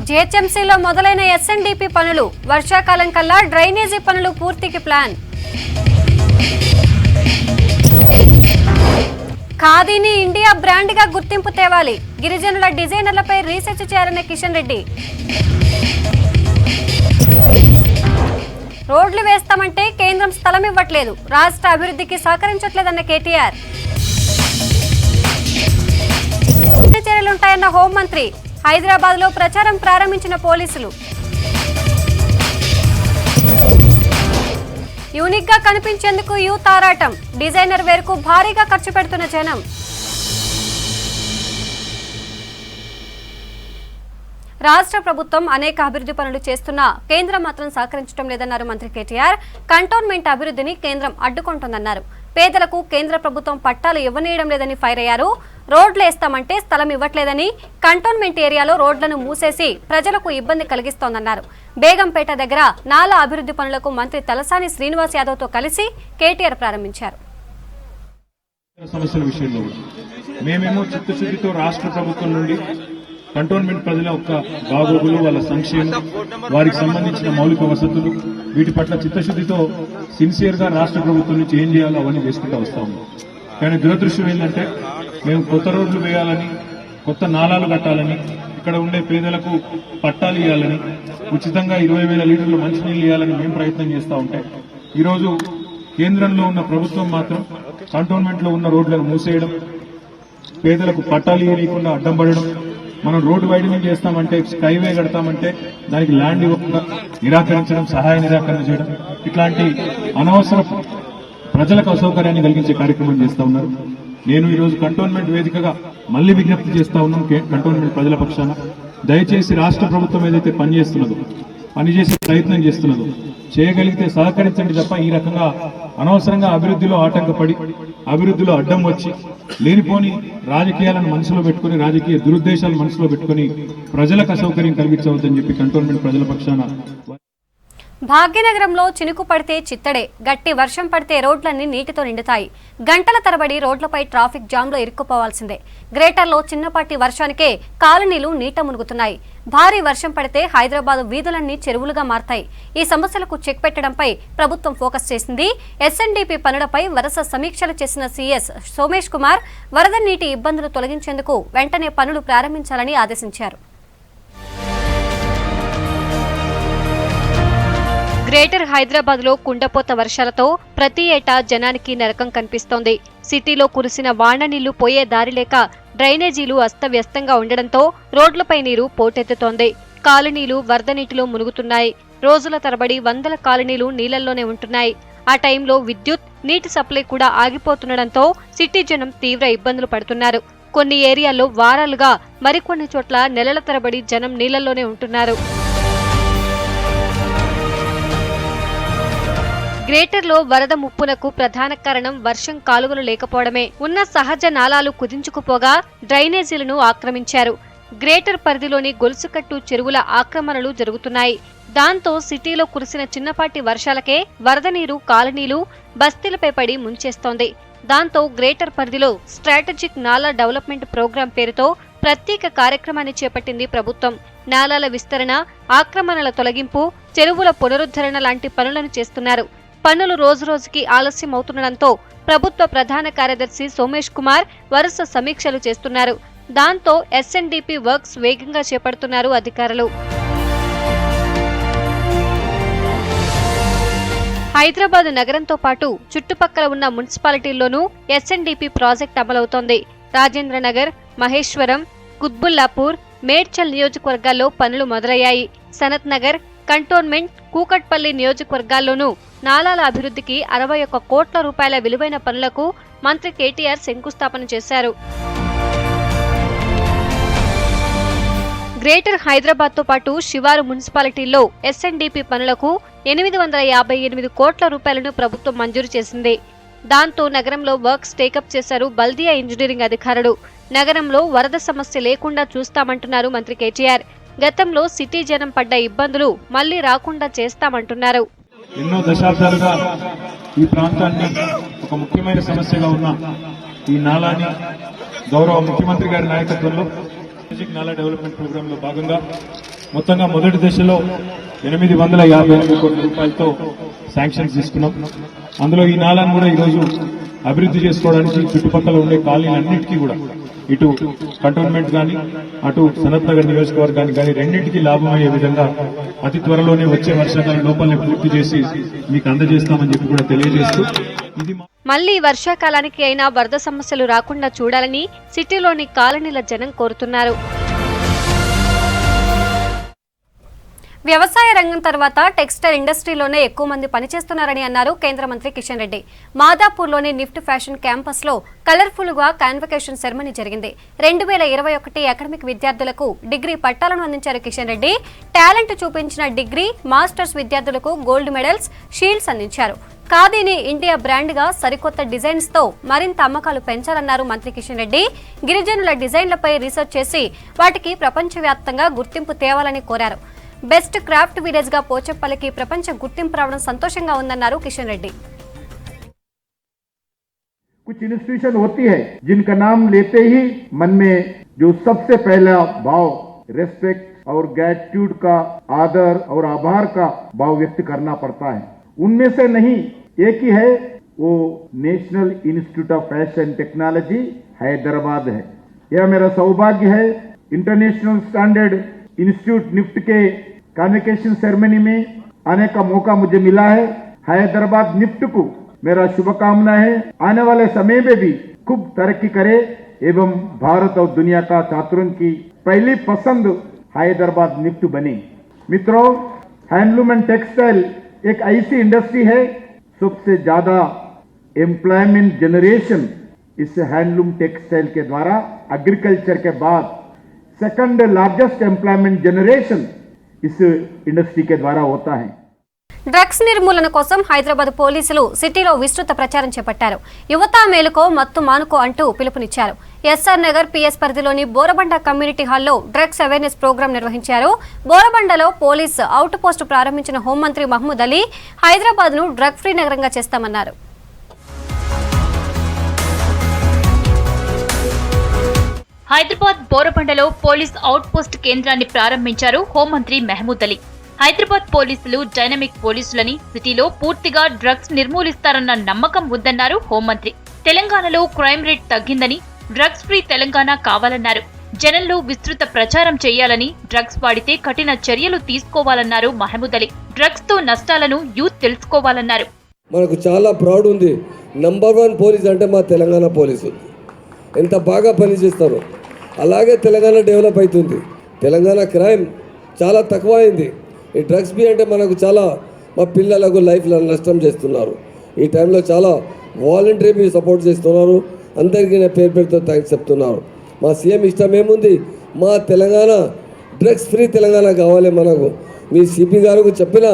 జీహెచ్ఎంసీలో మొదలైన ఎస్ఎన్డీపీ పనులు, వర్షాకాలం కల్లా డ్రైనేజీ పనులు పూర్తికి ప్లాన్. ఖాదీని ఇండియా బ్రాండ్ గా గుర్తింపు తేవాలి, గిరిజనుల డిజైనర్లపై రీసెర్చ్ చేయాలన్న కిషన్ రెడ్డి. రోడ్లు వేస్తామంటే కేంద్రం స్థలం ఇవ్వట్లేదు, రాష్ట్ర అభివృద్ధికి సహకరించట్లేదన్న కేటీఆర్. చర్యలుంటాయన్న హోంమంత్రి, హైదరాబాద్ లో ప్రచారం ప్రారంభించిన పోలీసులు. యూనిక్ గా కనిపించేందుకు యూత్ ఆరాటం, డిజైనర్ వేర్ కు భారీగా ఖర్చు పెడుతున్న జనం. రాష్ట్ర ప్రభుత్వం అనేక అభివృద్ధి పనులు చేస్తున్నా కేంద్రం మాత్రం సహకరించడం లేదన్నారు మంత్రి కేటీఆర్. కంటోన్మెంట్ అభివృద్ధిని కేంద్రం అడ్డుకుంటోందన్నారు. పేదలకు కేంద్ర ప్రభుత్వం పట్టాలు ఇవ్వనీయడం లేదని ఫైర్ అయ్యారు. రోడ్లు వేస్తామంటే స్థలం ఇవ్వట్లేదని, కంటోన్మెంట్ ఏరియాలో రోడ్లను మూసేసి ప్రజలకు ఇబ్బంది కలిగిస్తోందన్నారు. బేగంపేట దగ్గర నాలా అభివృద్ధి పనులకు మంత్రి తలసాని శ్రీనివాస్ యాదవ్ తో కలిసి కేటీఆర్ ప్రారంభించారు. సమస్యల విషయంలో మేమేమో చిత్తశుద్ధితో రాష్ట్ర ప్రభుత్వం నుండి కంటోన్మెంట్ ప్రజల యొక్క బాగోగులు, వాళ్ళ సంక్షేమం, వారికి సంబంధించిన మౌలిక వసతులు, వీటి పట్ల చిత్తశుద్ధితో సిన్సియర్ గా రాష్ట్ర ప్రభుత్వం నుంచి ఏం చేయాలో అవన్నీ చేసుకుంటూ వస్తా ఉన్నాం. కానీ దురదృష్టం ఏంటంటే మేము కొత్త రోడ్లు వేయాలని, కొత్త నాలాలు కట్టాలని, ఇక్కడ ఉండే పేదలకు పట్టాలు ఇవ్వాలని, ఉచితంగా 20,000 లీటర్లు మంచినీళ్ళు ఇవ్వాలని మేము ప్రయత్నం చేస్తూ ఉంటే ఈరోజు కేంద్రంలో ఉన్న ప్రభుత్వం మాత్రం కంటోన్మెంట్ లో ఉన్న రోడ్లను మూసేయడం, పేదలకు పట్టాలు ఇవ్వకుండా అడ్డం పడడం, మనం రోడ్డు వైడనింగ్ చేస్తామంటే, స్కైవే కడతామంటే దానికి ల్యాండ్ ఇవ్వకుండా నిరాకరించడం, సహాయ నిరాకరణ చేయడం, ఇట్లాంటి అనవసర ప్రజలకు అసౌకర్యాన్ని కలిగించే కార్యక్రమం చేస్తా ఉన్నారు. నేను ఈరోజు కంటోన్మెంట్ వేదికగా మళ్లీ విజ్ఞప్తి చేస్తా ఉన్నాం కంటోన్మెంట్ ప్రజల పక్షాన, దయచేసి రాష్ట్ర ప్రభుత్వం ఏదైతే పనిచేసే ప్రయత్నం చేస్తున్నదో చేయగలిగితే సహకరించండి తప్ప ఈ రకంగా అనవసరంగా అభివృద్ధిలో ఆటంకపడి, అభివృద్ధిలో అడ్డం వచ్చి, లేనిపోని రాజకీయాలను మనసులో పెట్టుకుని, రాజకీయ దురుద్దేశాలను మనసులో పెట్టుకుని ప్రజలకు అసౌకర్యం కలిగించవద్దని చెప్పి కంటోన్మెంట్ ప్రజల పక్షాన. భాగ్యనగరంలో చినుకు పడితే చిత్తడే, గట్టి వర్షం పడితే రోడ్లన్నీ నీటితో నిండుతాయి. గంటల తరబడి రోడ్లపై ట్రాఫిక్ జామ్లో ఇరుక్కుపోవాల్సిందే. గ్రేటర్లో చిన్నపాటి వర్షానికే కాలనీలు నీట మునుగుతున్నాయి. భారీ వర్షం పడితే హైదరాబాద్ వీధులన్నీ చెరువులుగా మారతాయి. ఈ సమస్యలకు చెక్ పెట్టడంపై ప్రభుత్వం ఫోకస్ చేసింది. ఎస్ఎన్డీపీ పనులపై వరుస సమీక్షలు చేసిన సీఎస్ సోమేష్ కుమార్ వరద నీటి ఇబ్బందులు తొలగించేందుకు వెంటనే పనులు ప్రారంభించాలని ఆదేశించారు. గ్రేటర్ హైదరాబాద్ లో కుండపోత వర్షాలతో ప్రతి ఏటా జనానికి నరకం కనిపిస్తోంది. సిటీలో కురిసిన వాన నీళ్లు పోయే దారి లేక డ్రైనేజీలు అస్తవ్యస్తంగా ఉండడంతో రోడ్లపై నీరు పోటెత్తుతోంది. కాలనీలు వరద నీటిలో మునుగుతున్నాయి. రోజుల తరబడి వందల కాలనీలు నీళ్లలోనే ఉంటున్నాయి. ఆ టైంలో విద్యుత్, నీటి సప్లై కూడా ఆగిపోతుండడంతో సిటీ జనం తీవ్ర ఇబ్బందులు పడుతున్నారు. కొన్ని ఏరియాల్లో వారాలుగా, మరికొన్ని చోట్ల నెలల తరబడి జనం నీళ్లలోనే ఉంటున్నారు. గ్రేటర్లో వరద ముప్పునకు ప్రధాన కారణం వర్షం కాలువలు లేకపోవడమే. ఉన్న సహజ నాలాలు కుదించుకుపోగా డ్రైనేజీలను ఆక్రమించారు. గ్రేటర్ పరిధిలోని గొలుసుకట్టు చెరువుల ఆక్రమణలు జరుగుతున్నాయి. దాంతో సిటీలో కురిసిన చిన్నపాటి వర్షాలకే వరద నీరు కాలనీలు, బస్తీలపై పడి ముంచేస్తోంది. దాంతో గ్రేటర్ పరిధిలో స్ట్రాటజిక్ నాలా డెవలప్మెంట్ ప్రోగ్రాం పేరుతో ప్రత్యేక కార్యక్రమాన్ని చేపట్టింది ప్రభుత్వం. నాలాల విస్తరణ, ఆక్రమణల తొలగింపు, చెరువుల పునరుద్ధరణ లాంటి పనులను చేస్తున్నారు. పనులు రోజురోజుకి ఆలస్యం అవుతుండడంతో ప్రభుత్వ ప్రధాన కార్యదర్శి సోమేష్ కుమార్ వరుస సమీక్షలు చేస్తున్నారు. దాంతో ఎస్ఎన్డీపీ వర్క్స్ వేగంగా చేపడుతున్నారు అధికారులు. హైదరాబాద్ నగరంతో పాటు చుట్టుపక్కల ఉన్న మున్సిపాలిటీల్లోనూ ఎస్ఎన్డీపీ ప్రాజెక్ట్ అమలవుతోంది. రాజేంద్రనగర్, మహేశ్వరం, కుత్బుల్లాపూర్, మేడ్చల్ నియోజకవర్గాల్లో పనులు మొదలయ్యాయి. సనత్ నగర్, కంటోన్మెంట్, కూకట్పల్లి నియోజకవర్గాల్లోనూ నాలాల అభివృద్ధికి 61 కోట్ల రూపాయల విలువైన పనులకు మంత్రి కేటీఆర్ శంకుస్థాపన చేశారు. గ్రేటర్ హైదరాబాద్ తో పాటు శివారు మున్సిపాలిటీల్లో ఎస్ఎన్డీపీ పనులకు 858 కోట్ల రూపాయలను ప్రభుత్వం మంజూరు చేసింది. దాంతో నగరంలో వర్క్స్ టేకప్ చేశారు బల్దియా ఇంజనీరింగ్ అధికారులు. నగరంలో వరద సమస్య లేకుండా చూస్తామంటున్నారు మంత్రి కేటీఆర్. గతంలో సిటీ జనం పడ్డ ఇబ్బందులు మళ్లీ రాకుండా చేస్తామంటున్నారు. ఎన్నో దశాబ్దాలుగా ఈ ప్రాంతాన్ని ఒక ముఖ్యమైన సమస్యగా ఉన్న ఈ నాలాని గౌరవ ముఖ్యమంత్రి గారి నాయకత్వంలో నాలా డెవలప్మెంట్ ప్రోగ్రామ్ లో భాగంగా మొత్తంగా మొదటి దశలో 858 కోట్ల రూపాయలతో శాంక్షన్స్ తీసుకున్నాం. అందులో ఈ నాలాను కూడా ఈరోజు అభివృద్ధి చేసుకోవడానికి చుట్టుపక్కల ఉండే కాలనీలన్నింటికీ కూడా ఇటు కంటోన్మెంట్ కానీ అటు సనత్ నగర్ నియోజకవర్గానికి కానీ రెండింటికి లాభమయ్యే విధంగా అతి త్వరలోనే వచ్చే వర్షాకాలం లోపలనే పూర్తి చేసి మీకు అందజేస్తామని చెప్పి కూడా తెలియజేస్తూ ఇది మళ్లీ వర్షాకాలానికి అయినా వరద సమస్యలు రాకుండా చూడాలని సిటీలోని కాలనీల జనం కోరుతున్నారు. వ్యవసాయ రంగం తర్వాత టెక్స్టైల్ ఇండస్ట్రీలోనే ఎక్కువ మంది పనిచేస్తున్నారని అన్నారు కేంద్ర మంత్రి కిషన్ రెడ్డి. మాదాపూర్లోని నిఫ్ట్ ఫ్యాషన్ క్యాంపస్ లో కలర్ఫుల్ గా కాన్వకేషన్ సెరమనీ జరిగింది. 2021 అకాడమిక్ విద్యార్థులకు డిగ్రీ పట్టాలను అందించారు కిషన్ రెడ్డి. టాలెంట్ చూపించిన డిగ్రీ, మాస్టర్స్ విద్యార్థులకు గోల్డ్ మెడల్స్, షీల్డ్స్ అందించారు. ఖాదీని ఇండియా బ్రాండ్ గా సరికొత్త డిజైన్స్ తో మరింత అమ్మకాలు పెంచాలన్నారు మంత్రి కిషన్ రెడ్డి. గిరిజనుల డిజైన్లపై రీసెర్చ్ చేసి వాటికి ప్రపంచవ్యాప్తంగా గుర్తింపు తేవాలని కోరారు. బెస్ట్ క్రాఫ్ట్ విలేజ్ గా పోచంపల్లికి ప్రపంచ గుర్తింపు రావడం సంతోషంగా ఉందన్నారు కిషన్ రెడ్డి. कुछ इंस्टीट्यूशन होती है जिनका नाम लेते ही मन में जो सबसे पहला भाव रेस्पेक्ट और ग्रेटिट्यूड का, आदर और आभार का भाव व्यक्त करना पड़ता है. उनमें से नहीं एक ही है, वो national institute of fashion technology Hyderabad है. यह मेरा सौभाग्य है. इंटरनेशनल स्टैंडर्ड इंस्टीट्यूट निफ्ट के कॉन्वोकेशन सेरेमनी में आने का मौका मुझे मिला है. हैदराबाद निफ्ट को मेरा शुभकामना है. आने वाले समय में भी खूब तरक्की करे एवं भारत और दुनिया का छात्रों की पहली पसंद हैदराबाद निफ्ट बने. मित्रों, हैंडलूम एंड टेक्सटाइल एक ऐसी इंडस्ट्री है, सबसे ज्यादा एम्प्लॉयमेंट जनरेशन इस हैंडलूम टेक्सटाइल के द्वारा एग्रीकल्चर के बाद सेकंड लार्जेस्ट एम्प्लॉयमेंट जनरेशन इस इंडस्ट्री के द्वारा होता है. డ్రగ్స్ నిర్మూలన కోసం హైదరాబాద్ పోలీసులు సిటీలో విస్తృత ప్రచారం చేపట్టారు. యువతా మేలుకో మత్తు మానుకో అంటూ పిలుపునిచ్చారు. ఎస్ఆర్ నగర్ పిఎస్ పరిధిలోని బోరబండ కమ్యూనిటీ హాల్లో డ్రగ్స్ అవేర్నెస్ ప్రోగ్రాం నిర్వహించారు. బోరబండలో పోలీస్ అవుట్ పోస్ట్ ప్రారంభించిన హోంమంత్రి మహమూద్ అలీ హైదరాబాద్ ను డ్రగ్ ఫ్రీ నగరంగా చేస్తామన్నారు. హైదరాబాద్ బోరబండలో పోలీస్ అవుట్ పోస్ట్ కేంద్రాన్ని ప్రారంభించారు హోంమంత్రి మహమూద్ అలీ. హైదరాబాద్ పోలీసులు డైనమిక్ పోలీసులని, సిటీలో పూర్తిగా డ్రగ్స్ నిర్మూలిస్తారన్న నమ్మకం ఉందన్నారు హోంమంత్రి. తెలంగాణలో క్రైమ్ రేట్ తగ్గిందని, డ్రగ్స్ ఫ్రీ తెలంగాణ కావాలన్నారు. జనంలో విస్తృత ప్రచారం చేయాలని, డ్రగ్స్ వాడితే కఠిన చర్యలు తీసుకోవాలన్నారు మహమూద్ అలీ. డ్రగ్స్ తో నష్టాలను యూత్ తెలుసుకోవాలన్నారు. మనకు చాలా ప్రౌడ్ ఉంది. నంబర్ 1 పోలీస్ అంటే మా తెలంగాణ పోలీసు. ఎంత బాగా పనిచేస్తారు. అలాగే తెలంగాణ డెవలప్ అవుతుంది. తెలంగాణ క్రైమ్ చాలా తక్కువ అయింది. ఈ డ్రగ్స్ బి అంటే మనకు చాలా మా పిల్లలకు లైఫ్లో నష్టం చేస్తున్నారు. ఈ టైంలో చాలా వాలంటరీ మీరు సపోర్ట్ చేస్తున్నారు. అందరికీ నేను పేరుతో థ్యాంక్స్ చెప్తున్నారు. మా సీఎం ఇష్టం ఏముంది, మా తెలంగాణ డ్రగ్స్ ఫ్రీ తెలంగాణ కావాలి మనకు. మీ సిపి గారికి చెప్పిన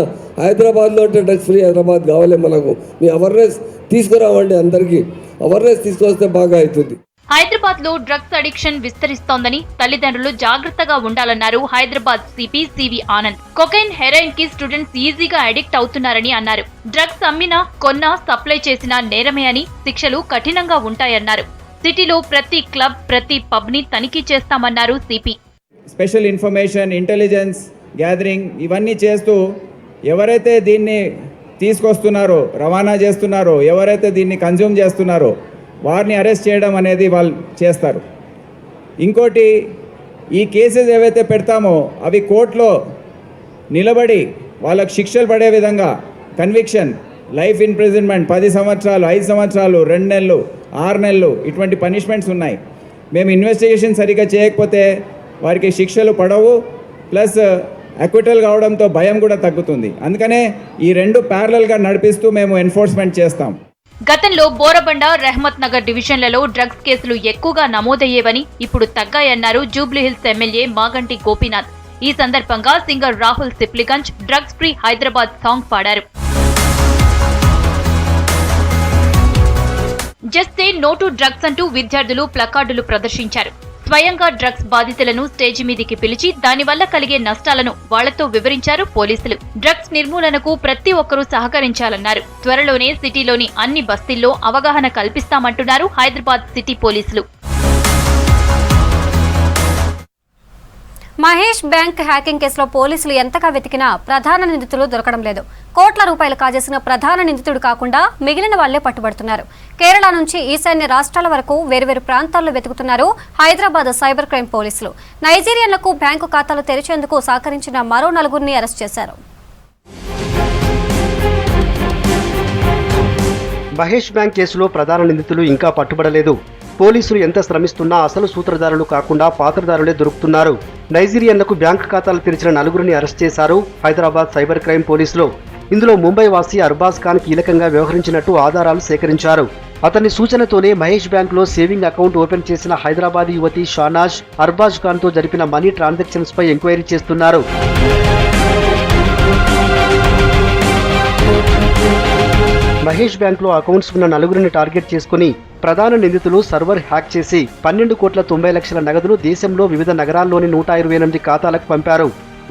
హైదరాబాద్లో ఉంటే డ్రగ్స్ ఫ్రీ హైదరాబాద్ కావాలి మనకు. మీ అవేర్నెస్ తీసుకురావండి, అందరికీ అవేర్నెస్ తీసుకొస్తే బాగా అవుతుంది. హైదరాబాద్ లో డ్రగ్స్ అడిక్షన్ విస్తరిస్తోందని, తల్లిదండ్రులు జాగ్రత్తగా ఉండాలన్నారు Hyderabad CP CV Anand. Cocaine, heroin కి స్టూడెంట్స్ ఈజీగా అడిక్ట్ అవుతున్నారని అన్నారు. డ్రగ్స్ అమ్మినా, కొన్నా, సప్లై చేసినా నేరమే అని, శిక్షలు కఠినంగా ఉంటాయన్నారు. సిటీలో ప్రతి క్లబ్, ప్రతి పబ్ ని తనిఖీ చేస్తామన్నారు CP. Special information, intelligence gathering ఇవన్నీ చేస్తూ ఎవరైతే దీన్ని తీసుకొస్తున్నారో, రవాణా చేస్తున్నారో, ఎవరైతే దీన్ని కన్జ్యూమ్ చేస్తున్నారో వారిని అరెస్ట్ చేయడం అనేది వాళ్ళు చేస్తారు. ఇంకోటి, ఈ కేసెస్ ఏవైతే పెడతామో అవి కోర్టులో నిలబడి వాళ్ళకు శిక్షలు పడే విధంగా కన్విక్షన్, లైఫ్ ఇంప్రిజన్మెంట్, 10 సంవత్సరాలు, 5 సంవత్సరాలు, 2 నెలలు, 6 నెలలు ఇటువంటి పనిష్మెంట్స్ ఉన్నాయి. మేము ఇన్వెస్టిగేషన్ సరిగ్గా చేయకపోతే వారికి శిక్షలు పడవు, ప్లస్ అక్విటల్ కావడంతో భయం కూడా తగ్గుతుంది. అందుకనే ఈ 2 ప్యారలల్గా నడిపిస్తూ మేము ఎన్ఫోర్స్మెంట్ చేస్తాం. గతంలో బోరబండ, రెహమత్ నగర్ డివిజన్లలో డ్రగ్స్ కేసులు ఎక్కువగా నమోదయ్యేవని, ఇప్పుడు తగ్గాయన్నారు జూబ్లీహిల్స్ ఎమ్మెల్యే మాగంటి గోపీనాథ్. ఈ సందర్భంగా singer Rahul Sipligunj drugs free Hyderabad song పాడారు. Just say no to drugs అంటూ విద్యార్థులు ప్లకార్డులు ప్రదర్శించారు. స్వయంగా డ్రగ్స్ బాధితులను స్టేజి మీదికి పిలిచి దానివల్ల కలిగే నష్టాలను వాళ్లతో వివరించారు పోలీసులు. డ్రగ్స్ నిర్మూలనకు ప్రతి ఒక్కరూ సహకరించాలన్నారు. త్వరలోనే సిటీలోని అన్ని బస్తీల్లో అవగాహన కల్పిస్తామంటున్నారు హైదరాబాద్ సిటీ పోలీసులు. మహేష్ బ్యాంక్ హ్యాకింగ్ కేసులో పోలీసులు ఎంతగా వెతికినా ప్రధాన నిందితులు దొరకడం లేదు. కోట్ల రూపాయలు కాజేసిన ప్రధాన నిందితుడు కాకుండా మిగిలిన వాళ్లే పట్టుబడుతున్నారు. కేరళ నుంచి ఈశాన్య రాష్ట్రాల వరకు వేర్వేరు ప్రాంతాల్లో వెతుకుతున్నారు హైదరాబాద్ సైబర్ క్రైమ్ పోలీసులు. నైజీరియన్లకు బ్యాంకు ఖాతాలు తెరిచేందుకు సహకరించిన మరో 4 అరెస్ట్ చేశారు. మహేష్ బ్యాంక్ కేసులో ప్రధాన నిందితులు ఇంకా పట్టుబడలేదు. పోలీసులు ఎంత శ్రమిస్తున్నా అసలు సూత్రధారులు కాకుండా పాత్రధారులే దొరుకుతున్నారు. నైజీరియన్లకు బ్యాంకు ఖాతాలు తెరిచిన 4 అరెస్ట్ చేశారు హైదరాబాద్ సైబర్ క్రైమ్ పోలీసులు. ఇందులో ముంబై వాసి అర్బాజ్ ఖాన్ కీలకంగా వ్యవహరించినట్టు ఆధారాలు సేకరించారు. అతని సూచనతోనే మహేష్ బ్యాంకులో సేవింగ్ అకౌంట్ ఓపెన్ చేసిన హైదరాబాద్ యువతి షానాజ్ అర్బాజ్ ఖాన్ తో జరిపిన మనీ ట్రాన్సాక్షన్స్ పై ఎంక్వైరీ చేస్తున్నారు. మహేష్ బ్యాంకులో అకౌంట్స్ ఉన్న 4 టార్గెట్ చేసుకుని ప్రధాన నిందితులు సర్వర్ హ్యాక్ చేసి 12,90,00,000 నగదును దేశంలో వివిధ నగరాల్లోని 128 ఖాతాలకు పంపారు.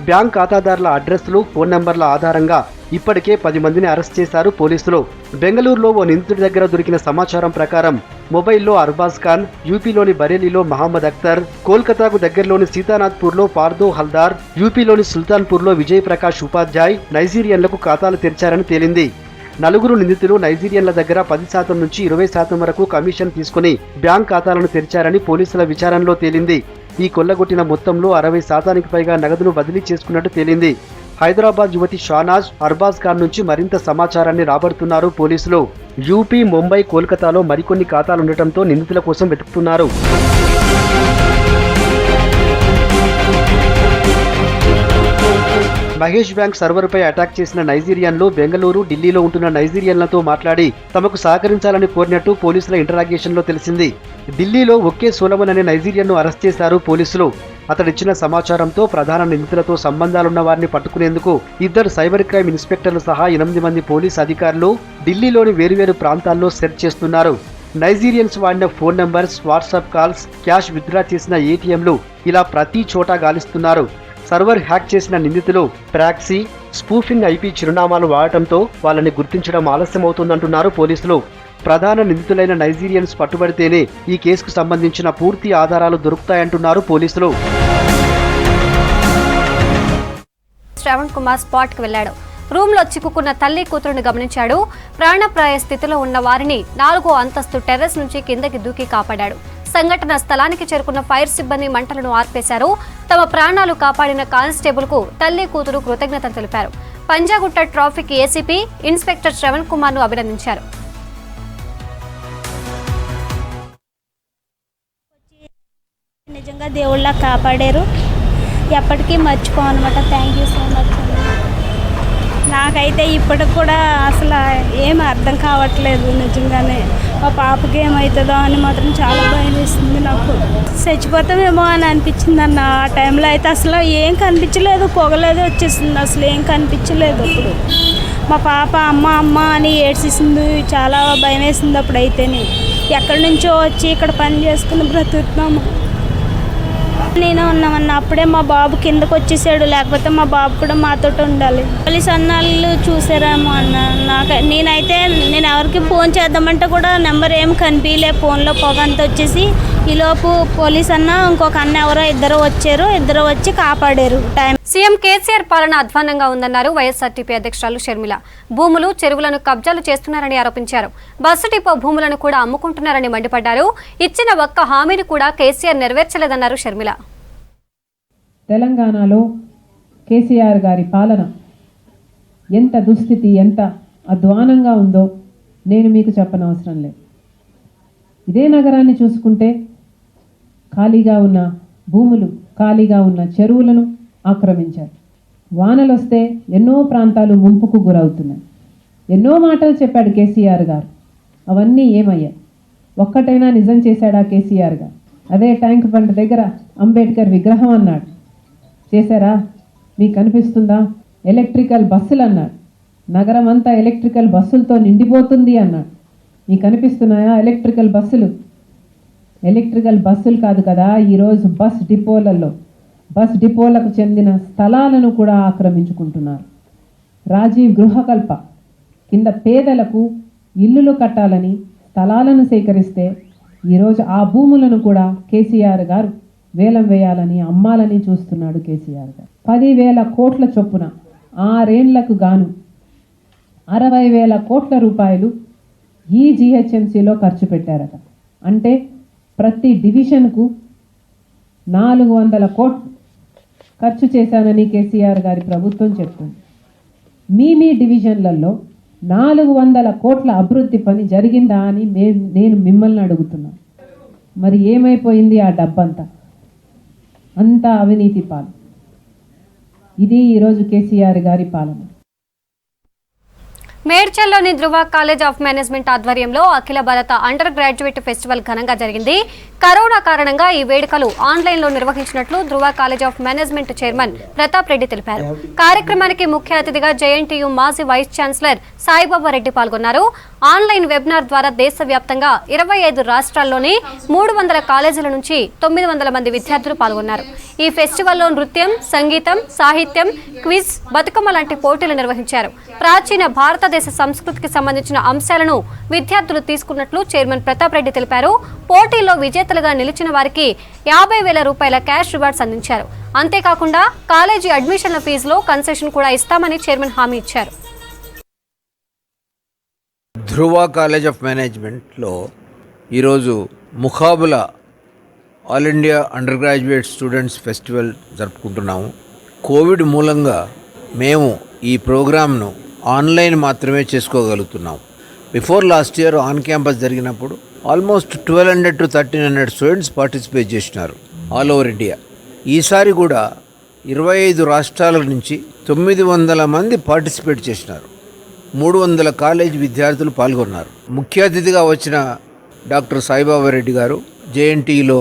బ్యాంక్ ఖాతాదారుల అడ్రస్లు, ఫోన్ నంబర్ల ఆధారంగా ఇప్పటికే 10 మందిని అరెస్ట్ చేశారు పోలీసులు. బెంగళూరులో ఓ నిందితుడి దగ్గర దొరికిన సమాచారం ప్రకారం మొబైల్లో అర్బాజ్ ఖాన్, యూపీలోని బరేలీలో మహమ్మద్ అఖ్తర్, కోల్కతాకు దగ్గరలోని సీతానాథ్పూర్లో పార్దో హల్దార్, యూపీలోని సుల్తాన్పూర్లో విజయ్ ప్రకాష్ ఉపాధ్యాయ్ నైజీరియన్లకు ఖాతాలు తెరిచారని తేలింది. 4 నిందితులు నైజీరియన్ల దగ్గర 10% నుంచి 20% వరకు కమిషన్ తీసుకుని బ్యాంక్ ఖాతాలను తెరిచారని పోలీసుల విచారణలో తేలింది. ఈ కొల్లగొట్టిన మొత్తంలో 60% పైగా నగదును బదిలీ చేసుకున్నట్టు తేలింది. హైదరాబాద్ యువతి షానాజ్ అర్బాజ్ ఖాన్ నుంచి మరింత సమాచారాన్ని రాబడుతున్నారు పోలీసులు. యూపీ, ముంబై, కోల్కతాలో మరికొన్ని ఖాతాలుండటంతో నిందితుల కోసం వెతుకుతున్నారు. మహేష్ బ్యాంక్ సర్వర్పై అటాక్ చేసిన నైజీరియన్లు బెంగళూరు, ఢిల్లీలో ఉంటున్న నైజీరియన్లతో మాట్లాడి తమకు సహకరించాలని కోరినట్టు పోలీసుల ఇంటరాగేషన్లో తెలిసింది. ఢిల్లీలో ఒకే సోలమన్ అనే నైజీరియన్ను అరెస్ట్ చేశారు పోలీసులు. అతడిచ్చిన సమాచారంతో ప్రధాన నిందితులతో సంబంధాలున్న వారిని పట్టుకునేందుకు 2 సైబర్ క్రైమ్ ఇన్స్పెక్టర్లు సహా 8 మంది పోలీసు అధికారులు ఢిల్లీలోని వేరువేరు ప్రాంతాల్లో సెర్చ్ చేస్తున్నారు. నైజీరియన్స్ వాడిన phone numbers, WhatsApp calls, cash withdraw చేసిన ఏటీఎంలు ఇలా ప్రతి చోటా గాలిస్తున్నారు. సర్వర్ హ్యాక్ చేసిన నిందితులు ప్రాక్సీ, స్పూఫింగ్ ఐపీ చిరునామాలు వాడటంతో వాళ్ళని గుర్తించడం ఆలస్యమవుతుందంటున్నారు పోలీసులు. ప్రధాన నిందితులైన నైజీరియన్స్ పట్టుబడితేనే ఈ కేసుకు సంబంధించిన పూర్తి ఆధారాలు దొరుకుతాయంటున్నారు పోలీసులు. శ్రవణ్ కుమార్ స్పాట్ కు వెళ్లాడు. రూమ్లో చిక్కుకున్న తల్లి కూతురుని గమనించాడు. ప్రాణప్రాయ స్థితిలో ఉన్న వారిని 4వ అంతస్తు టెర్రస్ నుంచి కిందకి దూకి కాపాడాడు. సంఘటన స్థలానికి చేరుకున్న ఫైర్ సిబ్బంది మంటలను ఆర్పేశారు. తమ ప్రాణాలు కాపాడిన కానిస్టేబుల్ కు తల్లి కూతురు కృతజ్ఞతలు తెలిపారు. Panjagutta traffic ACP inspector Sravan Kumar ను అభినందించారు. నిజంగా దేవుళ్ళ కాపాడారు, ఎప్పటికీ మర్చిపోనమాట. Thank you so much. నాకైతే ఇప్పటికి కూడా అసలు ఏం అర్థం కావట్లేదు. నిజంగానే మా పాపకి ఏమవుతుందో అని మాత్రం చాలా భయం వేస్తుంది. నాకు చచ్చిపోతామేమో అని అనిపించింది అన్న. ఆ టైంలో అయితే అసలు ఏం కనిపించలేదు, పొగలేదు వచ్చేసింది, అసలు ఏం కనిపించలేదు. అప్పుడు మా పాప అమ్మ అమ్మ అని ఏడ్చేసింది, చాలా భయం వేసింది. అప్పుడైతేనే ఎక్కడి నుంచో వచ్చి ఇక్కడ పని చేసుకుని బ్రతుకుతున్నాము. నేనే ఉన్నామన్న. అప్పుడే మా బాబు కిందకు వచ్చేసాడు, లేకపోతే మా బాబు కూడా మాతో ఉండాలి. పోలీస్ అన్నాళ్ళు చూసారేమో అన్న. నేనైతే ఎవరికి ఫోన్ చేద్దామంటే కూడా నెంబర్ ఏం కనిపించలే. ఫోన్లో పొగ అంతా వచ్చేసి ఈలోపు పోలీస్ అన్న ఇంకొక అన్న ఎవరో ఇద్దరు వచ్చి కాపాడారు. సీఎం కేసీఆర్ పాలన అధ్వానంగా ఉందన్నారు వైఎస్ఆర్టీపీ అధ్యక్షురాలు షర్మిల. భూములు, చెరువులను కబ్జాలు చేస్తున్నారని ఆరోపించారు. బస్సు డిపో భూములను కూడా అమ్ముకుంటున్నారని మండిపడ్డారు. ఇచ్చిన ఒక్క హామీని కూడా కేసీఆర్ నెరవేర్చలేదన్నారు షర్మిల. తెలంగాణలో కేసీఆర్ గారి పాలన ఎంత దుస్థితి, ఎంత అధ్వానంగా ఉందో నేను మీకు చెప్పనవసరం లేదు. ఇదే నగరాన్ని చూసుకుంటే ఖాళీగా ఉన్న భూములు, ఖాళీగా ఉన్న చెరువులను ఆక్రమించారు. వానలు వస్తే ఎన్నో ప్రాంతాలు ముంపుకు గురవుతున్నాయి. ఎన్నో మాటలు చెప్పాడు కేసీఆర్ గారు, అవన్నీ ఏమయ్యాయి? ఒక్కటైనా నిజం చేశాడా కేసీఆర్ గారు? అదే ట్యాంక్ బండ్ దగ్గర అంబేద్కర్ విగ్రహం అన్నాడు, చేశారా? మీకు కనిపిస్తుందా? ఎలక్ట్రికల్ బస్సులు అన్నాడు, నగరం అంతా ఎలక్ట్రికల్ బస్సులతో నిండిపోతుంది అన్నాడు. మీకు కనిపిస్తున్నాయా ఎలక్ట్రికల్ బస్సులు? ఎలక్ట్రికల్ బస్సులు కాదు కదా, ఈరోజు బస్ డిపోలకు చెందిన స్థలాలను కూడా ఆక్రమించుకుంటున్నారు. రాజీవ్ గృహకల్ప కింద పేదలకు ఇల్లులు కట్టాలని స్థలాలను సేకరిస్తే ఈరోజు ఆ భూములను కూడా కేసీఆర్ గారు వేలం వేయాలని అమ్మాలని చూస్తున్నాడు. కేసీఆర్ గారు 10,000 కోట్ల చొప్పున 6 ఏళ్లకు గాను 60,000 కోట్ల రూపాయలు ఈ జిహెచ్ఎంసీలో ఖర్చు పెట్టారట. అంటే ప్రతి డివిజన్కు 400 కోట్లు ఖర్చు చేశానని కేసీఆర్ గారి ప్రభుత్వం చెప్తుంది. మీ డివిజన్లలో 400 కోట్ల అభివృద్ధి పని జరిగిందా అని నేను మిమ్మల్ని అడుగుతున్నాను. మరి ఏమైపోయింది ఆ డబ్బంతా? అంతా అవినీతి పాలన. ఇది ఈరోజు కేసీఆర్ గారి పాలన. మేడ్చల్లోని ధృవ కాలేజ్ ఆఫ్ మేనేజ్మెంట్ ఆధ్వర్యంలో అఖిల భారత అండర్ గ్రాడ్యుయేట్ ఫెస్టివల్ ఘనంగా జరిగింది. కరోనా కారణంగా ఈ వేడుకలు ఆన్లైన్లో నిర్వహించినట్లు Dhruva college of management chairman Pratap Reddy తెలిపారు. కార్యక్రమానికి ముఖ్య అతిథిగా జేఎన్టీయూ మాజీ వైస్ ఛాన్సలర్ సాయిబాబా రెడ్డి పాల్గొన్నారు. ఆన్లైన్ వెబినార్ ద్వారా దేశవ్యాప్తంగా 25 రాష్ట్రాల్లోని 300 కాలేజీల నుంచి 900 మంది విద్యార్థులు పాల్గొన్నారు. ఈ ఫెస్టివల్లో నృత్యం, సంగీతం, సాహిత్యం, క్విజ్, బతుకమ్మ లాంటి పోటీలు నిర్వహించారు. ప్రాచీన భారతదేశ సంస్కృతికి సంబంధించిన అంశాలను విద్యార్థులు తీసుకున్నట్లు చైర్మన్ ప్రతాప్ రెడ్డి తెలిపారు. పోటీల్లో విజేతలుగా నిలిచిన వారికి 50,000 రూపాయల క్యాష్ రివార్డ్స్ అందించారు. అంతేకాకుండా కాలేజీ అడ్మిషన్ల ఫీజులో కన్సెషన్ కూడా ఇస్తామని చైర్మన్ హామీ ఇచ్చారు. ధృవ కాలేజ్ ఆఫ్ మేనేజ్మెంట్లో ఈరోజు Muqabla all India under graduate students festival జరుపుకుంటున్నాము. కోవిడ్ మూలంగా మేము ఈ ప్రోగ్రామ్ను ఆన్లైన్ మాత్రమే చేసుకోగలుగుతున్నాం. Before last year on campus జరిగినప్పుడు ఆల్మోస్ట్ 1200 to 1300 స్టూడెంట్స్ పార్టిసిపేట్ చేసినారు ఆల్ ఓవర్ ఇండియా. ఈసారి కూడా 25 రాష్ట్రాల నుంచి 900 మంది పార్టిసిపేట్ చేసినారు. 300 కాలేజ్ విద్యార్థులు పాల్గొన్నారు. ముఖ్య అతిథిగా వచ్చిన డాక్టర్ సాయిబాబా రెడ్డి గారు జేఎన్టీలో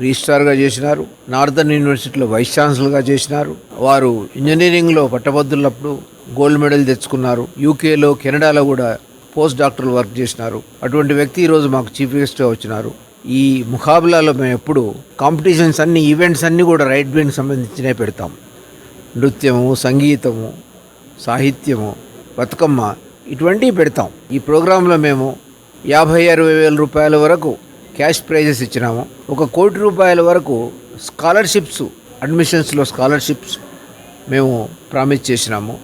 రిజిస్ట్రార్గా చేసినారు. నార్థన్ యూనివర్సిటీలో వైస్ ఛాన్సలర్గా చేసినారు. వారు ఇంజనీరింగ్లో పట్టభద్రులప్పుడు గోల్డ్ మెడల్ తెచ్చుకున్నారు. యూకేలో, కెనడాలో కూడా పోస్ట్ డాక్టరల్ వర్క్ చేసినారు. అటువంటి వ్యక్తి ఈరోజు మాకు చీఫ్ గెస్ట్గా వచ్చినారు. ఈ ముఖాబులాలో మేము ఎప్పుడు కాంపిటీషన్స్ అన్ని, ఈవెంట్స్ అన్నీ కూడా రైట్ బ్రెయిన్కి సంబంధించినవి పెడతాం. నృత్యము, సంగీతము, సాహిత్యము, బతుకమ్మ ఇటువంటివి పెడతాం. ఈ ప్రోగ్రాంలో మేము 50,000-60,000 రూపాయల వరకు క్యాష్ ప్రైజెస్ ఇచ్చినాము. 1 కోటి రూపాయల వరకు స్కాలర్షిప్స్, అడ్మిషన్స్లో స్కాలర్షిప్స్ మేము ప్రామిస్ చేసినాము.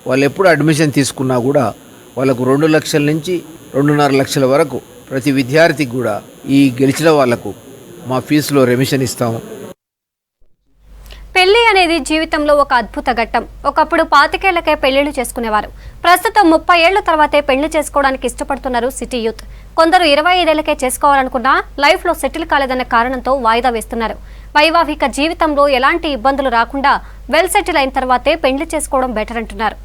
వాళ్ళు ఎప్పుడు అడ్మిషన్ తీసుకున్నా కూడా వాళ్ళకు 2 లక్షల నుంచి 2.5 లక్షల వరకు ప్రతి విద్యార్థికి కూడా ఈ గెలిచిన వాళ్లకు మా ఫీజులో రెమిషన్ ఇస్తాము. పెళ్లి అనేది జీవితంలో ఒక అద్భుత ఘట్టం. ఒకప్పుడు 25 ఏళ్లకే పెళ్లిళ్లు చేసుకునేవారు. ప్రస్తుతం 30 ఏళ్ల తర్వాతే పెళ్లి చేసుకోవడానికి ఇష్టపడుతున్నారు సిటీ యూత్. కొందరు 25 ఏళ్లకే చేసుకోవాలనుకున్నా లైఫ్లో సెటిల్ కాలేదన్న కారణంతో వాయిదా వేస్తున్నారు. వైవాహిక జీవితంలో ఎలాంటి ఇబ్బందులు రాకుండా వెల్ సెటిల్ అయిన తర్వాతే పెళ్లి చేసుకోవడం బెటర్ అంటున్నారు.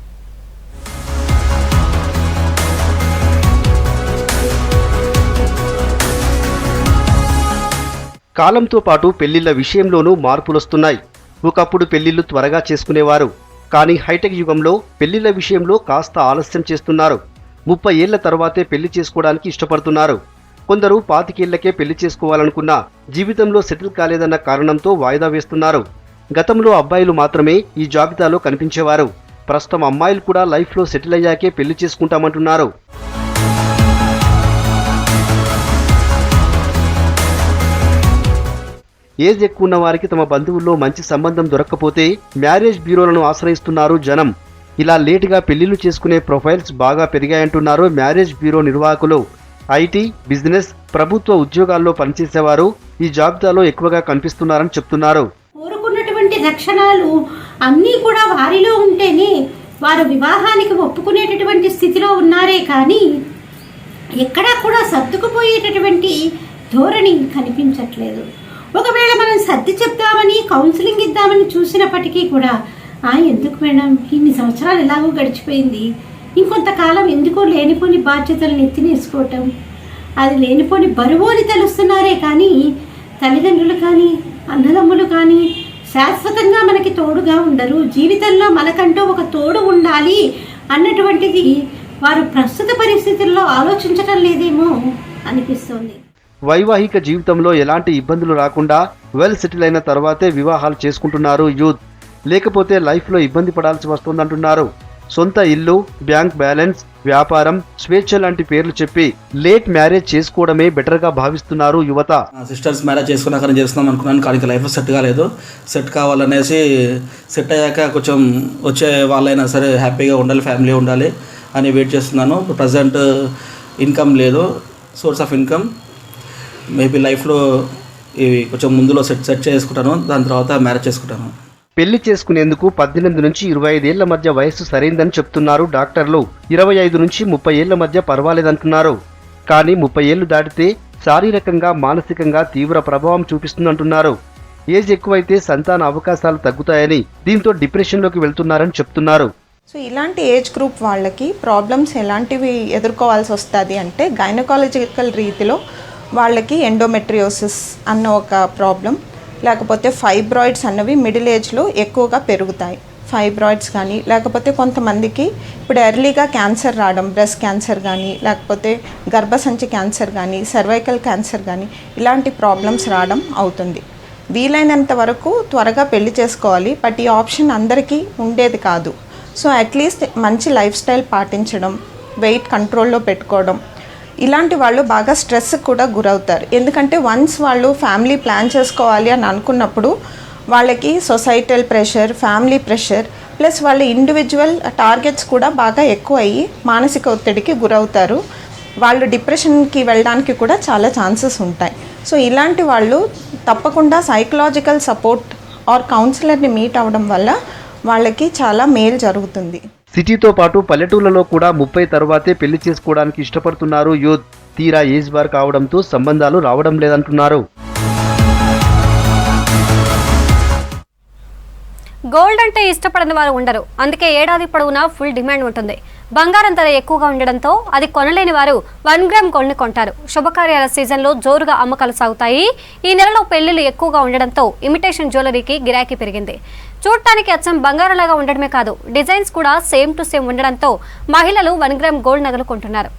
కాలంతో పాటు పెళ్లిళ్ల విషయంలోనూ మార్పులొస్తున్నాయి. ఒకప్పుడు పెళ్లిళ్లు త్వరగా చేసుకునేవారు. కానీ హైటెక్ యుగంలో పెళ్లిళ్ల విషయంలో కాస్త ఆలస్యం చేస్తున్నారు. 30 ఏళ్ల తర్వాతే పెళ్లి చేసుకోవడానికి ఇష్టపడుతున్నారు. కొందరు 25 ఏళ్లకే పెళ్లి చేసుకోవాలనుకున్నా జీవితంలో సెటిల్ కాలేదన్న కారణంతో వాయిదా వేస్తున్నారు. గతంలో అబ్బాయిలు మాత్రమే ఈ జాబితాలో కనిపించేవారు. ప్రస్తుతం అమ్మాయిలు కూడా లైఫ్లో సెటిల్ అయ్యాకే పెళ్లి చేసుకుంటామంటున్నారు. ఏజ్ ఎక్కువ ఉన్న వారికి తమ బంధువుల్లో మంచి సంబంధం దొరక్కపోతే మ్యారేజ్ బ్యూరోలను ఆశ్రయిస్తున్నారు జనం. ఇలా లేటుగా పెళ్లిళ్లు చేసుకునే ప్రొఫైల్స్ బాగా పెరిగాయంటున్నారు మ్యారేజ్ బ్యూరో నిర్వాహకులు. ఐటీ, బిజినెస్, ప్రభుత్వ ఉద్యోగాల్లో పనిచేసేవారు ఈ జాబితాలో ఎక్కువగా కనిపిస్తున్నారని చెప్తున్నారు. కోరుకున్నటువంటి లక్షణాలు అన్నీ కూడా వారిలో ఉంటేనే వారు వివాహానికి ఒప్పుకునేటటువంటి స్థితిలో ఉన్నారే కానీ ఎక్కడా కూడా సర్దుకుపోయేటటువంటి ధోరణి కనిపించట్లేదు. ఒకవేళ మనం సర్ది చెప్తామని, కౌన్సిలింగ్ ఇద్దామని చూసినప్పటికీ కూడా ఎందుకు మేడం, ఇన్ని సంవత్సరాలు ఎలాగో గడిచిపోయింది, ఇంకొంతకాలం ఎందుకో లేనిపోని బాధ్యతలను ఎత్తినేసుకోవటం, అది లేనిపోని బరువు అని తెలుస్తున్నారే కానీ తల్లిదండ్రులు కానీ అన్నదమ్ములు కానీ శాశ్వతంగా మనకి తోడుగా ఉండరు. జీవితంలో మనకంటూ ఒక తోడు ఉండాలి అన్నటువంటిది వారు ప్రస్తుత పరిస్థితుల్లో ఆలోచించటం లేదేమో అనిపిస్తోంది. వైవాహిక జీవితంలో ఎలాంటి ఇబ్బందులు రాకుండా వెల్ సెటిల్ అయిన తర్వాతే వివాహాలు చేసుకుంటున్నారు యూత్. లేకపోతే లైఫ్లో ఇబ్బంది పడాల్సి వస్తుందంటున్నారు. సొంత ఇల్లు, బ్యాంక్ బ్యాలెన్స్, వ్యాపారం, స్వేచ్ఛ లాంటి పేర్లు చెప్పి లేట్ మ్యారేజ్ చేసుకోవడమే బెటర్గా భావిస్తున్నారు యువత. సిస్టర్స్ మ్యారేజ్ చేసుకున్నాక చేస్తున్నాం అనుకున్నాను, కానీ లైఫ్ సెట్ కాలేదు. సెట్ కావాలనేసి సెట్ అయ్యాక కొంచెం వచ్చే వాళ్ళైనా సరే హ్యాపీగా ఉండాలి, ఫ్యామిలీ ఉండాలి అని వెయిట్ చేస్తున్నాను. ప్రజెంట్ ఇన్కమ్ లేదు, సోర్స్ ఆఫ్ ఇన్కమ్. మేబీ లైఫ్లో ఇవి కొంచెం ముందులో సెట్ చేసుకుంటాను, దాని తర్వాత మ్యారేజ్ చేసుకుంటాను. పెళ్లి చేసుకునేందుకు 18 నుంచి 25 ఏళ్ల మధ్య వయస్సు సరైందని చెప్తున్నారు డాక్టర్లు. 25 నుంచి 30 ఏళ్ల మధ్య పర్వాలేదంటున్నారు. కానీ 30 ఏళ్లు దాటితే శారీరకంగా, మానసికంగా తీవ్ర ప్రభావం చూపిస్తుందంటున్నారు. ఏజ్ ఎక్కువైతే సంతాన అవకాశాలు తగ్గుతాయని, దీంతో డిప్రెషన్లోకి వెళ్తున్నారని చెప్తున్నారు. సో ఇలాంటి ఏజ్ గ్రూప్ వాళ్ళకి ప్రాబ్లమ్స్ ఎలాంటివి ఎదుర్కోవాల్సి వస్తుంది అంటే, గైనకాలజికల్ రీతిలో వాళ్ళకి ఎండోమెట్రియోసిస్ అన్న ఒక ప్రాబ్లం, లేకపోతే ఫైబ్రాయిడ్స్ అన్నవి మిడిల్ ఏజ్లో ఎక్కువగా పెరుగుతాయి. ఫైబ్రాయిడ్స్ కానీ, లేకపోతే కొంతమందికి ఇప్పుడు ఎర్లీగా క్యాన్సర్ రావడం, బ్రెస్ట్ క్యాన్సర్ కానీ, లేకపోతే గర్భసంచి క్యాన్సర్ కానీ, సర్వైకల్ క్యాన్సర్ కానీ, ఇలాంటి ప్రాబ్లమ్స్ రావడం అవుతుంది. వీలైనంత వరకు త్వరగా పెళ్లి చేసుకోవాలి, బట్ ఈ ఆప్షన్ అందరికీ ఉండేది కాదు. సో అట్లీస్ట్ మంచి లైఫ్ స్టైల్ పాటించడం, వెయిట్ కంట్రోల్లో పెట్టుకోవడం, ఇలాంటి వాళ్ళు బాగా స్ట్రెస్ కూడా గురవుతారు. ఎందుకంటే వన్స్ వాళ్ళు ఫ్యామిలీ ప్లాన్ చేసుకోవాలి అని అనుకున్నప్పుడు వాళ్ళకి societal pressure, family pressure, plus వాళ్ళ ఇండివిజువల్ టార్గెట్స్ కూడా బాగా ఎక్కువ అయ్యి మానసిక ఒత్తిడికి గురవుతారు. వాళ్ళు డిప్రెషన్కి వెళ్ళడానికి కూడా చాలా ఛాన్సెస్ ఉంటాయి. సో ఇలాంటి వాళ్ళు తప్పకుండా సైకలాజికల్ సపోర్ట్ ఆర్ కౌన్సిలర్ని మీట్ అవ్వడం వల్ల వాళ్ళకి చాలా మేలు జరుగుతుంది. సిటీతో పాటు పల్లెటూళ్లలో కూడా 30 తర్వాతే పెళ్లి చేసుకోవడానికి ఇష్టపడుతున్నారు యూత్. తీరా ఏజ్ బార్ కావడంతో సంబంధాలు రావడం లేదంటున్నారు. గోల్డ్ అంటే ఇష్టపడని వారు ఉండరు. అందుకే ఏడాది పొడవునా ఫుల్ డిమాండ్ ఉంటుంది. బంగారం ధర ఎక్కువగా ఉండడంతో అది కొనలేని వారు 1 గ్రామ్ గోల్డ్ని కొంటారు. శుభకార్యాల సీజన్లో జోరుగా అమ్మకాలు సాగుతాయి. ఈ నెలలో పెళ్లిళ్లు ఎక్కువగా ఉండడంతో ఇమిటేషన్ జ్యువెలరీకి గిరాకీ పెరిగింది. చూడటానికి అచ్చం బంగారంలాగా ఉండడమే కాదు, డిజైన్స్ కూడా సేమ్ టు సేమ్ ఉండడంతో మహిళలు 1 గ్రామ్ గోల్డ్ నగలు కొంటున్నారు.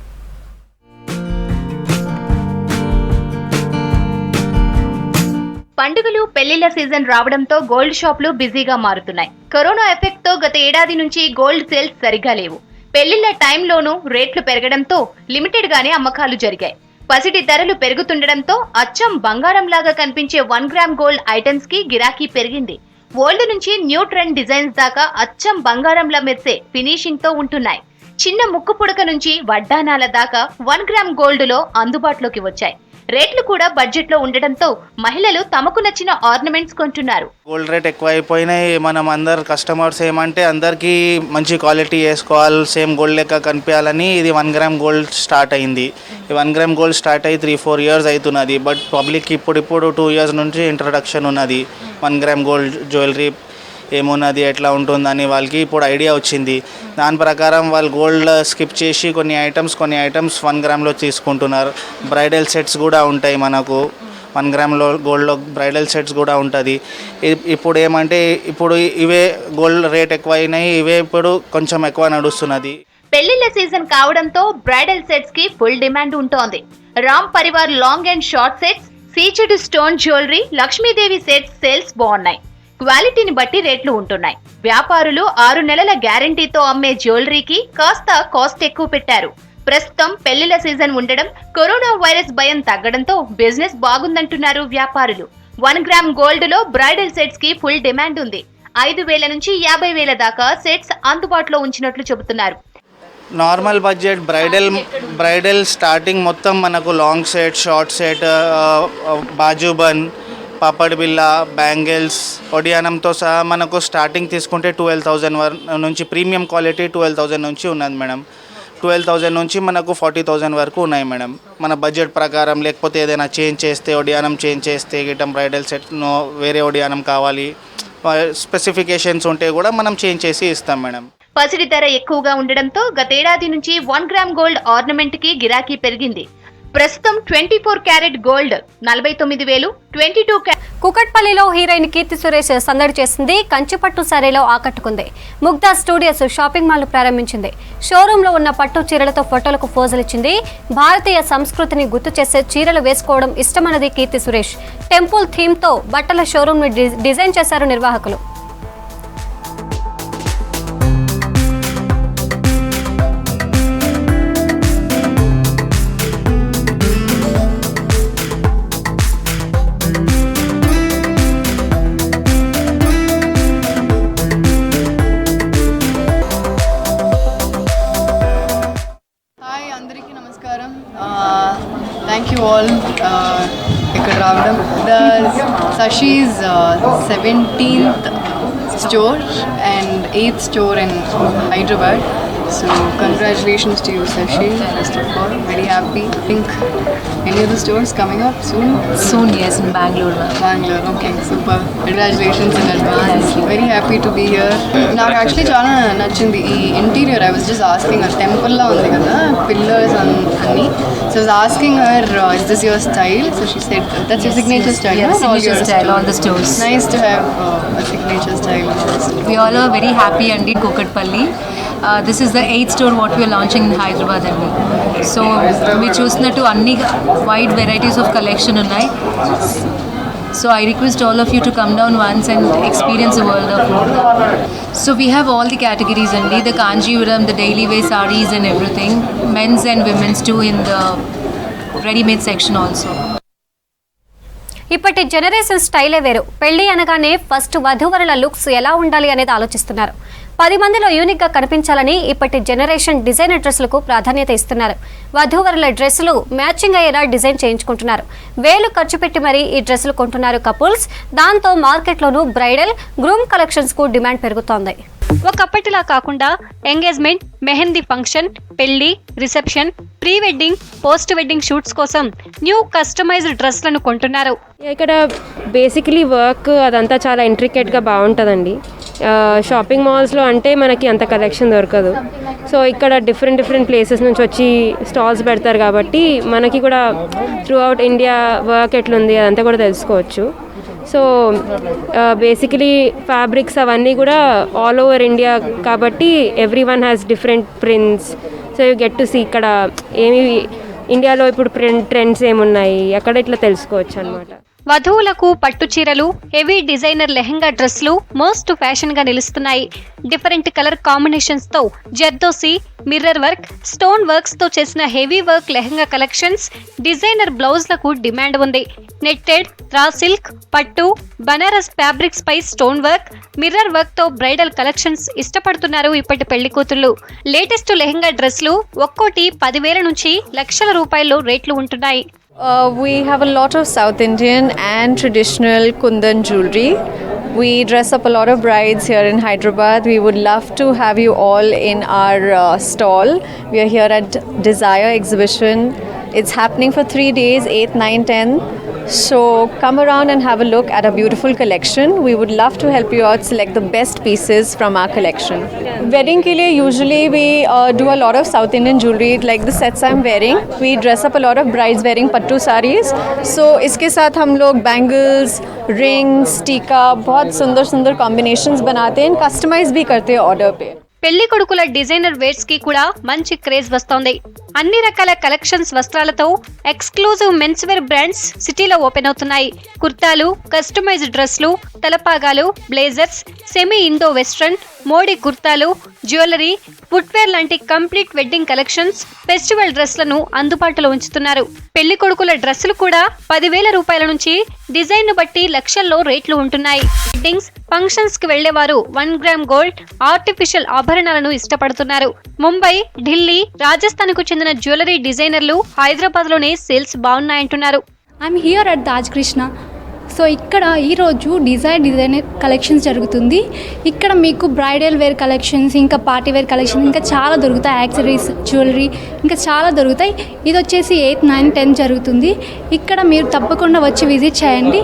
పండుగలు, పెళ్లిళ్ల సీజన్ రావడంతో గోల్డ్ షాపులు బిజీగా మారుతున్నాయి. కరోనా ఎఫెక్ట్ తో గత ఏడాది నుంచి గోల్డ్ సేల్స్ సరిగా లేవు. పెళ్లిళ్ల టైంలోనూ రేట్లు పెరగడంతో లిమిటెడ్ గానే అమ్మకాలు జరిగాయి. పసిడి ధరలు పెరుగుతుండడంతో అచ్చం బంగారం లాగా కనిపించే 1 గ్రామ్ గోల్డ్ ఐటమ్స్ కి గిరాకీ పెరిగింది. ఓల్డ్ నుంచి న్యూ ట్రెండ్ డిజైన్స్ దాకా అచ్చం బంగారంలా మెరిసే ఫినిషింగ్ తో ఉంటున్నాయి. చిన్న ముక్కు పుడక నుంచి వడ్డానాల దాకా 1 గ్రామ్ గోల్డ్ లో అందుబాటులోకి వచ్చాయి. రేట్లు కూడా బడ్జెట్ లో ఉండడంతో మహిళలు తమకు నచ్చిన ఆర్నమెంట్స్ కొంటున్నారు. గోల్డ్ రేట్ ఎక్కువ అయిపోయినాయి. మనం అందరు కస్టమర్స్ ఏమంటే అందరికీ మంచి క్వాలిటీ వేసుకోవాలి, సేమ్ గోల్డ్ లెక్క కనిపించాలని ఇది 1 గ్రామ్ గోల్డ్ స్టార్ట్ అయింది. ఈ 1 గ్రామ్ గోల్డ్ స్టార్ట్ అయ్యి 3-4 ఇయర్స్ అవుతున్నది. బట్ పబ్లిక్ ఇప్పుడు 2 ఇయర్స్ నుంచి ఇంట్రడక్షన్ ఉన్నది. 1 గ్రామ్ గోల్డ్ జ్యువెలరీ ఏమున్నది, ఎట్లా ఉంటుందని వాళ్ళకి ఇప్పుడు ఐడియా వచ్చింది. దాని ప్రకారం వాళ్ళు గోల్డ్ స్కిప్ చేసి కొన్ని ఐటమ్స్ 1 గ్రామ్లో తీసుకుంటున్నారు. బ్రైడల్ సెట్స్ కూడా ఉంటాయి మనకు. 1 గ్రామ్లో గోల్డ్లో బ్రైడల్ సెట్స్ కూడా ఉంటుంది. ఇప్పుడు ఏమంటే ఇప్పుడు ఇవే గోల్డ్ రేట్ ఎక్కువ అయినాయి, ఇవే ఇప్పుడు కొంచెం ఎక్కువ నడుస్తున్నది. పెళ్లిళ్ల సీజన్ కావడంతో బ్రైడల్ సెట్స్ కి ఫుల్ డిమాండ్ ఉంటోంది. Ram Parivar long and short sets, featured stone jewellery, Lakshmidevi sets sales బాగున్నాయి. క్వాలిటీని బట్టి రేట్లు ఉంటున్నాయి. వ్యాపారులు 6 నెలల గ్యారంటీతో అమ్మే జ్యువెలరీకి కాస్ట్ ఎక్కువ పెట్టారు. ప్రస్తుతం పెళ్లిళ్ల సీజన్ ఉండడం, కరోనా వైరస్ భయం తగ్గడంతో బిజినెస్ బాగుందంటున్నారు వ్యాపారులు. 1 గ్రామ్ గోల్డ్ లో బ్రైడల్ సెట్స్ కి ఫుల్ డిమాండ్ ఉంది. 5,000 నుంచి 50,000 దాకా సెట్స్ అందుబాటులో ఉంచినట్లు చెబుతున్నారు. నార్మల్ బడ్జెట్ బ్రైడల్ స్టార్టింగ్ మొత్తం మనకు లాంగ్ సెట్, షార్ట్ సెట్, బాజుబన్, పాపడ్ బిల్ల, బ్యాంగిల్స్, ఒడియానంతో సహా మనకు స్టార్టింగ్ తీసుకుంటే 12,000 నుంచి ప్రీమియం క్వాలిటీ 12,000 నుంచి ఉన్నది మేడం. 12,000 నుంచి మనకు 40,000 వరకు ఉన్నాయి మేడం. మన బడ్జెట్ ప్రకారం, లేకపోతే ఏదైనా చేంజ్ చేస్తే, ఒడియానం చేంజ్ చేస్తే గిట్టం బ్రైడల్ సెట్ను వేరే ఒడియానం కావాలి, స్పెసిఫికేషన్స్ ఉంటే కూడా మనం చేంజ్ చేసి ఇస్తాం మేడం. పసిడి ధర ఎక్కువగా ఉండడంతో గతేడాది నుంచి 1 గ్రామ్ గోల్డ్ ఆర్నమెంట్ కి గిరాకీ పెరిగింది. ప్రస్తుతం 24 carat gold 49,000, కుకట్పల్లిలో heroine Keerthy Suresh సందడి చేసింది. కంచిపట్టు సారీలో ఆకట్టుకుంది. ముగ్ధా స్టూడియోస్ షాపింగ్ మాల్ ప్రారంభించింది. షోరూంలో ఉన్న పట్టు చీరలతో ఫోటోలకు పోజులిచ్చింది. భారతీయ సంస్కృతిని గుర్తు చేసే చీరలు వేసుకోవడం ఇష్టమన్నది కీర్తి సురేష్. టెంపుల్ థీమ్తో బట్టల షోరూంను డిజైన్ చేశారు నిర్వాహకులు. Thank you all. ఇక్కడ రావడం Sashi's 17th store and 8th store in Hyderabad. So congratulations to you, Sashi. First of all, very happy. I think any of the stores coming up soon? Soon, yes, in Bangalore. Bangalore, okay, super. Congratulations in advance. Very happy to be here. నాకు actually చాలా నచ్చింది ఈ interior. I was just asking her, temple లా ఉంది కదా, pillars అన్ని. So I was asking her, is this your style? So she said, that's your signature style. Yeah, signature style, all the stores. Nice to have a signature style. We all are very happy and in Kukatpalli. This is the 8th store what we are launching in Hyderabad అండి. So మీరు చూసినట్టు అన్ని wide varieties of collection ఉన్నాయి. So I request all of you to come down once and experience the world of Murtha. So we have all the categories andi, the Kanjivaram, the daily wear sarees and everything, men's and women's too in the ready-made section also. ఇప్పటి generation స్టైలే వేరు. పెళ్లి అనగానే first వధూవరుల looks ఎలా ఉండాలి అనేది ఆలోచిస్తున్నారు. 10 మందిలో యూనిక్గా కనిపించాలని ఇప్పటి జనరేషన్ డిజైనర్ డ్రెస్సులకు ప్రాధాన్యత ఇస్తున్నారు. వధూవరుల డ్రెస్సులు మ్యాచింగ్ అయ్యేలా డిజైన్ చేయించుకుంటున్నారు. వేలు ఖర్చు పెట్టి మరీ ఈ డ్రెస్సులు కొంటున్నారు కపుల్స్. దాంతో మార్కెట్లోనూ బ్రైడల్, గ్రూమ్ కలెక్షన్స్కు డిమాండ్ పెరుగుతోంది. ఒకప్పటిలా కాకుండా ఎంగేజ్మెంట్, మెహందీ ఫంక్షన్, పెళ్లి, reception, pre wedding, post wedding shoots కోసం న్యూ కస్టమైజ్డ్ డ్రెస్లను కొంటున్నారు. ఇక్కడ బేసికలీ వర్క్ అదంతా చాలా ఇంట్రికేట్గా బాగుంటుందండి. షాపింగ్ మాల్స్లో అంటే మనకి అంత కలెక్షన్ దొరకదు. సో ఇక్కడ డిఫరెంట్ ప్లేసెస్ నుంచి వచ్చి స్టాల్స్ పెడతారు కాబట్టి మనకి కూడా త్రూ అవుట్ ఇండియా వర్క్ ఎట్లుంది అదంతా కూడా తెలుసుకోవచ్చు. సో బేసికలీ ఫ్యాబ్రిక్స్ అవన్నీ కూడా ఆల్ ఓవర్ ఇండియా కాబట్టి every one has different prints. So you get to see ఇక్కడ ఏమి ఇండియాలో ఇప్పుడు ట్రెండ్స్ ఏమున్నాయి అక్కడ ఇట్లా తెలుసుకోవచ్చు అనమాట. వధువులకు పట్టు చీరలు, హెవీ డిజైనర్ లెహంగా డ్రెస్లు మోస్ట్ ఫ్యాషన్ గా నిలుస్తున్నాయి. డిఫరెంట్ కలర్ కాంబినేషన్స్ తో zardozi, mirror work, stone works తో చేసిన heavy work lehenga collections, designer బ్లౌజ్లకు డిమాండ్ ఉంది. నెట్టెడ్, రా సిల్క్, పట్టు, బనారస్ ఫ్యాబ్రిక్స్ పై స్టోన్ వర్క్, మిర్రర్ వర్క్ తో బ్రైడల్ కలెక్షన్స్ ఇష్టపడుతున్నారు ఇప్పటి పెళ్లి కూతుళ్లు. లేటెస్ట్ లెహంగా డ్రెస్లు ఒక్కోటి 10,000 నుంచి లక్షల రూపాయల్లో రేట్లు ఉంటున్నాయి. We have a lot of South Indian and traditional Kundan jewelry. We dress up a lot of brides here in Hyderabad. We would love to have you all in our stall. We are here at Desire Exhibition. It's happening for 3 days, 8, 9, 10. So come around and have a look at our beautiful collection. We would love to help you out select the best pieces from our collection. Wedding ke liye usually we do a lot of South Indian jewelry like the sets I'm wearing. We dress up a lot of brides wearing pattu sarees. So iske sath hum log bangles, rings, tika bahut sundar combinations banate hain, customize bhi karte hain order pe. పెళ్లి కొడుకుల designer wears కి కూడా మంచి craze వస్తోంది. అన్ని రకాల collections వస్త్రాలతో exclusive men's wear brands సిటీలో ఓపెన్ అవుతున్నాయి. కుర్తాలు, కస్టమైజ్డ్ డ్రెస్లు, తలపాగాలు, blazers, semi Indo western, Modi కుర్తాలు, జ్యువెలరీ, ఫుట్వేర్ లాంటి కంప్లీట్ వెడ్డింగ్ కలెక్షన్స్, ఫెస్టివల్ డ్రెస్లను అందుబాటులో ఉంచుతున్నారు. పెళ్లి కొడుకుల డ్రెస్సులు కూడా 10,000 రూపాయల నుంచి డిజైన్ బట్టి లక్షల్లో రేట్లు ఉంటున్నాయి. వెడ్డింగ్స్, ఫంక్షన్స్ కి వెళ్లేవారు 1 గ్రామ్ గోల్డ్, ఆర్టిఫిషియల్ ఆభరణాలను ఇష్టపడుతున్నారు. ముంబై, ఢిల్లీ, రాజస్థాన్ కు చెందిన జ్యువెలరీ డిజైనర్లు హైదరాబాద్ లోనే సేల్స్ బాగున్నాయంటున్నారు. I'm here at Taj Krishna. So ఇక్కడ ఈరోజు డిజైనర్ కలెక్షన్స్ జరుగుతుంది. ఇక్కడ మీకు బ్రైడల్ వేర్ కలెక్షన్స్, ఇంకా పార్టీ వేర్ కలెక్షన్స్ ఇంకా చాలా దొరుకుతాయి. యాక్సెసరీస్, జ్యువెలరీ ఇంకా చాలా దొరుకుతాయి. ఇది వచ్చేసి 8, 9, 10 జరుగుతుంది. ఇక్కడ మీరు తప్పకుండా వచ్చి విజిట్ చేయండి.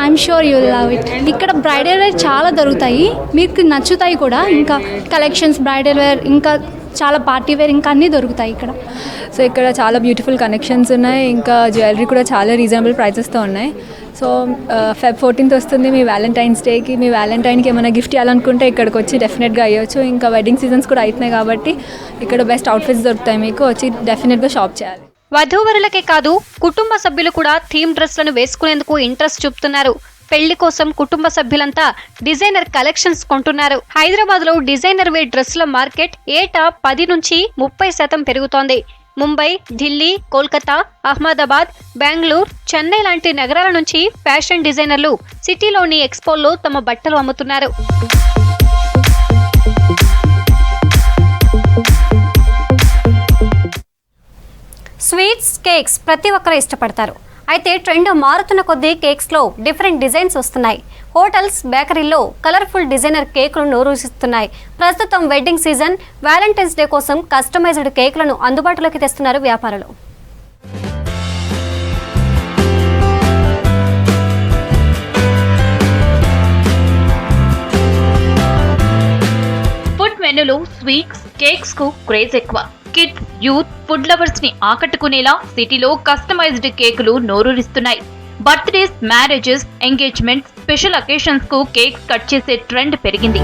I'm sure you will love it. ఇక్కడ బ్రైడల్ వేర్ చాలా దొరుకుతాయి, మీకు నచ్చుతాయి కూడా. ఇంకా కలెక్షన్స్, బ్రైడల్ వేర్ ఇంకా చాలా పార్టీ వేర్ ఇంకా అన్నీ దొరుకుతాయి ఇక్కడ. సో ఇక్కడ చాలా బ్యూటిఫుల్ కనెక్షన్స్ ఉన్నాయి, ఇంకా జ్యువెలరీ కూడా చాలా రీజనబుల్ ప్రైసెస్తో ఉన్నాయి. సో Feb 14th వస్తుంది మీ వ్యాలంటైన్స్ డేకి. మీ వ్యాలంటైన్కి ఏమైనా గిఫ్ట్ ఇవ్వాలనుకుంటే ఇక్కడికి వచ్చి డెఫినెట్గా అయ్యొచ్చు. ఇంకా వెడ్డింగ్ సీజన్స్ కూడా అవుతున్నాయి కాబట్టి ఇక్కడ బెస్ట్ అవుట్ఫిట్స్ దొరుకుతాయి, మీకు వచ్చి డెఫినెట్గా షాప్ చేయాలి. వధూవరులకే కాదు కుటుంబ సభ్యులు కూడా థీమ్ డ్రెస్లను వేసుకునేందుకు ఇంట్రెస్ట్ చూపుతున్నారు. పెళ్లి కోసం కుటుంబ సభ్యులంతా డిజైనర్ కలెక్షన్స్ కొంటున్నారు. హైదరాబాద్ లో డిజైనర్ వేర్ డ్రెస్సుల మార్కెట్ ఏటా 10 నుంచి 30% పెరుగుతోంది. ముంబై, ఢిల్లీ, కోల్కతా, అహ్మదాబాద్, బెంగళూరు, చెన్నై లాంటి నగరాల నుంచి ఫ్యాషన్ డిజైనర్లు సిటీలోని ఎక్స్పోల్లో తమ బట్టలు అమ్ముతున్నారు. స్వీట్స్, కేక్స్ ప్రతి ఒక్కరు ఇష్టపడతారు. అయితే ట్రెండ్ మారుతున్న కొద్దీ కేక్స్లో డిఫరెంట్ డిజైన్స్ వస్తున్నాయి. హోటల్స్, బేకరీల్లో కలర్ఫుల్ డిజైనర్ కేకులు నోరూరిస్తున్నాయి. ప్రస్తుతం వెడ్డింగ్ సీజన్, వ్యాలంటైన్స్ డే కోసం కస్టమైజ్డ్ కేకులను అందుబాటులోకి తెస్తున్నారు వ్యాపారులు. ఫుడ్ మెనూలో స్వీట్స్, కేక్స్ కు క్రేజ్ ఎక్కువ. కిడ్స్, యూత్, ఫుడ్ లవర్స్ ని ఆకట్టుకునేలా సిటీలో కస్టమైజ్డ్ కేకులు నోరూరిస్తున్నాయి. Birthdays, marriages, engagement, special occasions కు కేక్స్ కట్ చేసే ట్రెండ్ పెరిగింది.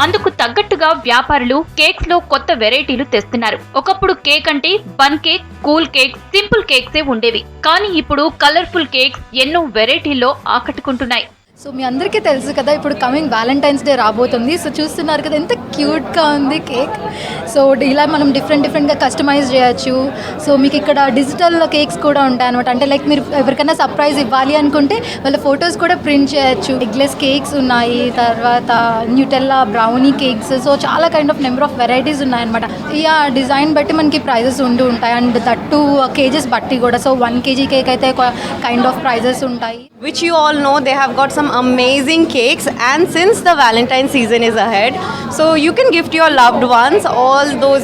అందుకు తగ్గట్టుగా వ్యాపారులు కేక్స్ లో కొత్త వెరైటీలు తెస్తున్నారు. ఒకప్పుడు కేక్ అంటే bun cake, cool cake, simple కేక్సే ఉండేవి. కానీ ఇప్పుడు కలర్ఫుల్ కేక్స్ ఎన్నో వెరైటీల్లో ఆకట్టుకుంటున్నాయి. సో మీ అందరికీ తెలుసు కదా, ఇప్పుడు కమింగ్ వ్యాలంటైన్స్ డే రాబోతుంది. సో చూస్తున్నారు కదా ఎంత క్యూట్గా ఉంది కేక్. సో ఇలా మనం డిఫరెంట్గా కస్టమైజ్ చేయొచ్చు. సో మీకు ఇక్కడ డిజిటల్ కేక్స్ కూడా ఉంటాయి అనమాట. అంటే లైక్ మీరు ఎవరికైనా సర్ప్రైజ్ ఇవ్వాలి అనుకుంటే వాళ్ళ ఫొటోస్ కూడా ప్రింట్ చేయొచ్చు. ఎగ్లెస్ కేక్స్ ఉన్నాయి, తర్వాత న్యూటెల్లా, బ్రౌనీ కేక్స్. సో చాలా kind of number of varieties ఉన్నాయన్నమాట. ఇక డిజైన్ బట్టి మనకి ప్రైజెస్ ఉంటూ ఉంటాయి. అండ్ దట్టు కేజెస్ బట్టి కూడా. సో 1 kg కేక్ అయితే కైండ్ ఆఫ్ ప్రైజెస్ ఉంటాయి. Which you all know, they have got some amazing cakes, and since the Valentine season is ahead, so you can gift your loved ones all those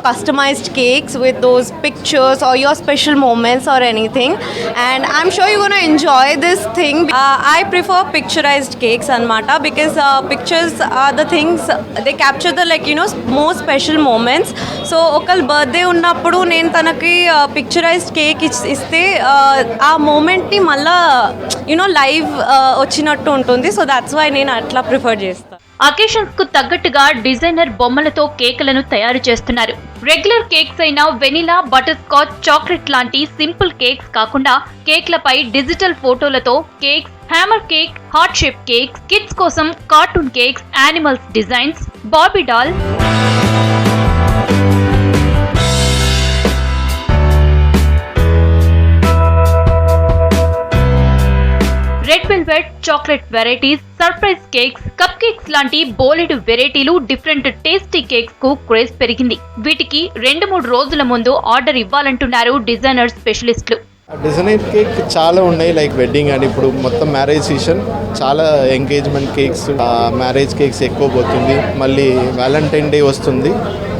customized cakes with those pictures or your special moments or anything, and I'm sure you're going to enjoy this thing. I prefer picturized cakes anmata, because pictures are the things, they capture the more special moments. So okal birthday unnappudu nenu tanaki picturized cake iste aa moment ni malla live వచ్చినట్టు ఉంటుంది. So that's why నేను అట్లా prefer చేస్తాను. Occasions కు తగ్గట్టుగా designer బొమ్మలతో కేకులను తయారు చేస్తున్నారు. రెగ్యులర్ కేక్స్ అయిన వెనిలా, బటర్ స్కాచ్, చాక్లెట్ లాంటి సింపుల్ కేక్స్ కాకుండా కేక్లపై డిజిటల్ ఫోటోలతో cakes, hammer cake, heart shape cakes, kids కోసం కార్టూన్ కేక్స్, యానిమల్స్ డిజైన్స్, బాబీ doll, red velvet, chocolate varieties, surprise cakes, cup cakes లాంటి బోలెడు వెరైటీలు, డిఫరెంట్ టేస్టీ కేక్స్ కు క్రేజ్ పెరిగింది. వీటికి 2-3 రోజుల ముందు ఆర్డర్ ఇవ్వాలంటున్నారు డిజైనర్ స్పెషలిస్టులు. డిజైనర్ కేక్ చాలా ఉన్నాయి, లైక్ వెడ్డింగ్ అని. ఇప్పుడు మొత్తం మ్యారేజ్ సీజన్, చాలా ఎంగేజ్మెంట్ కేక్స్, మ్యారేజ్ కేక్స్ ఎక్కువ పోతుంది. మళ్ళీ వ్యాలంటైన్ డే వస్తుంది.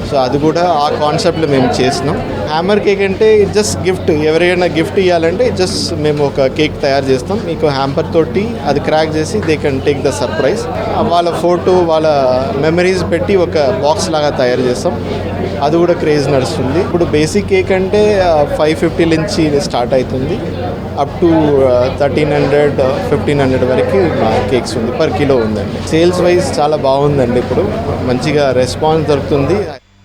సో అది కూడా ఆ కాన్సెప్ట్లో మేము చేసినాం. హ్యామర్ కేక్ అంటే జస్ట్ గిఫ్ట్, ఎవరైనా గిఫ్ట్ ఇవ్వాలంటే జస్ట్ మేము ఒక కేక్ తయారు చేస్తాం. మీకు హ్యాంపర్ తోటి అది క్రాక్ చేసి they can take the surprise. వాళ్ళ ఫోటో, వాళ్ళ మెమరీస్ పెట్టి ఒక బాక్స్ లాగా తయారు చేస్తాం. అది కూడా క్రేజ్ నడుస్తుంది. ఇప్పుడు బేసిక్ కేక్ అంటే 550 నుంచి స్టార్ట్ అవుతుంది, అప్ టు 1300-1500 వరకు కేక్స్ ఉంది, పర్ కిలో ఉందండి. సేల్స్ వైజ్ చాలా బాగుందండి. ఇప్పుడు మంచిగా రెస్పాన్స్ దొరుకుతుంది.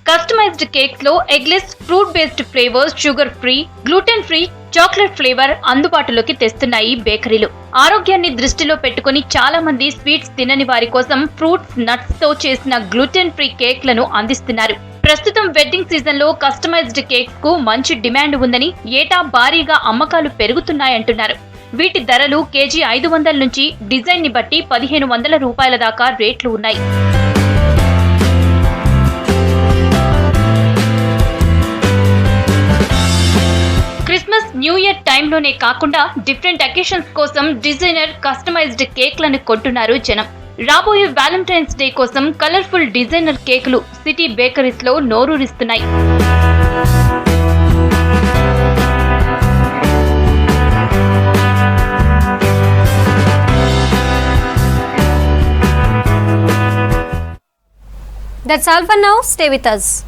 కస్టమైజ్డ్ కేక్స్ లో eggless, fruit based flavours, sugar free, gluten free, chocolate flavour అందుబాటులోకి తెస్తున్నాయి బేకరీలు. ఆరోగ్యాన్ని దృష్టిలో పెట్టుకుని చాలా మంది స్వీట్స్ తినని వారి కోసం ఫ్రూట్స్, నట్స్ తో చేసిన గ్లూటెన్ ఫ్రీ కేక్లను అందిస్తున్నారు. ప్రస్తుతం వెడ్డింగ్ సీజన్ లో కస్టమైజ్డ్ కేక్స్ కు మంచి డిమాండ్ ఉందని, ఏటా భారీగా అమ్మకాలు పెరుగుతున్నాయంటున్నారు. వీటి ధరలు కేజీ 500 నుంచి డిజైన్ ని బట్టి 1500 రూపాయల దాకా రేట్లు ఉన్నాయి. క్రిస్మస్, న్యూ ఇయర్ టైంలోనే కాకుండా డిఫరెంట్ అకేషన్స్ కోసం డిజైనర్ కస్టమైజ్డ్ కేక్లను కొంటున్నారు జనం. రాబోయే వ్యాలంటైన్స్ డే కోసం కలర్ఫుల్ డిజైనర్ కేకులు సిటీ బేకరీస్ లో నోరూరిస్తున్నాయి. That's all for now. Stay with us.